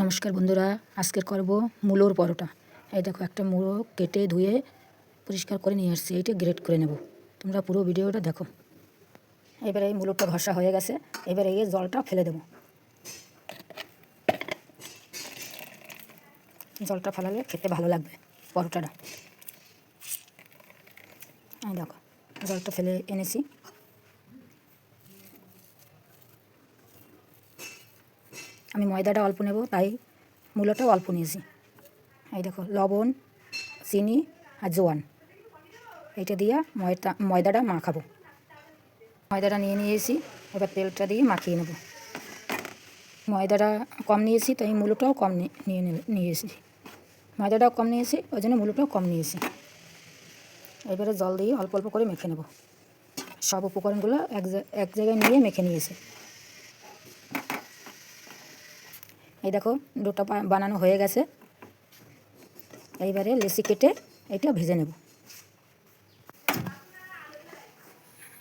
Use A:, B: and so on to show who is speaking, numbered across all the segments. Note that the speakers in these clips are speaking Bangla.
A: নমস্কার বন্ধুরা, আজকে করব মূলোর পরোটা। এই দেখো, একটা মূলো কেটে ধুয়ে পরিষ্কার করে নিয়ে আসছি। এইটা গ্রেট করে নেব। তোমরা পুরো ভিডিওটা দেখো। এবারে এই মূলোটা ঘষা হয়ে গেছে। এবারে এই জলটা ফেলে দেব। জলটা ফেলালে খেতে ভালো লাগবে পরোটাটা। এই দেখো, জলটা ফেলে এনেছি। আমি ময়দাটা অল্প নেব, তাই মূলোটাও অল্প নিয়েছি। এই দেখো, লবণ, চিনি আর জোয়ান, এইটা দিয়ে ময়দাটা মাখাবো। ময়দাটা নিয়ে নিয়েছি, এবার তেলটা দিয়ে মাখিয়ে নেব। ময়দাটা কম নিয়েছি, তাই মূলোটাও কম নিয়েছি। ময়দাটাও কম নিয়েছি, ওই জন্য মূলোটাও কম নিয়েছি। এবারে জল দিয়ে অল্প অল্প করে মেখে নেব। সব উপকরণগুলো এক জায়গায় নিয়ে মেখে নিয়েছি। এই দেখো, ডোটা বানানো হয়ে গেছে। এইবারে লেচি কেটে এটা ভেজে নেব।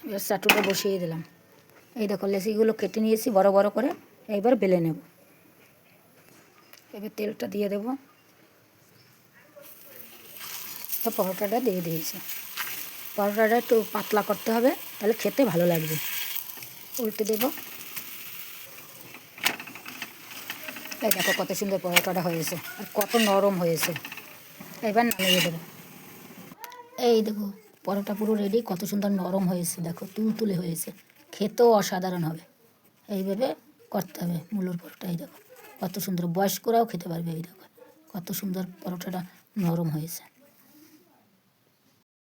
A: এবার চাটুটা বসিয়ে দিলাম। এই দেখো, লেচিগুলো কেটে নিয়েছি বড় বড় করে। এইবার বেলে নেব। এবার তেলটা দিয়ে দেব। তো পরোটাটা দিয়ে দিয়েছি। পরোটাটা একটু পাতলা করতে হবে, তাহলে খেতে ভালো লাগবে। উল্টে দেব। এই দেখো, কত সুন্দর পরোটাটা হয়েছে আর কত নরম হয়েছে। এবার নামিয়ে দেবো। এই দেখো, পরোটা পুরো রেডি। কত সুন্দর নরম হয়েছে, দেখো তুলতুলে হয়েছে। খেতেও অসাধারণ হবে। এইভাবে করতে হবে মূলোর পরোটা। এই দেখো, কত সুন্দর, বয়স্করাও খেতে পারবে। এই দেখো, কত সুন্দর পরোটাটা নরম হয়েছে।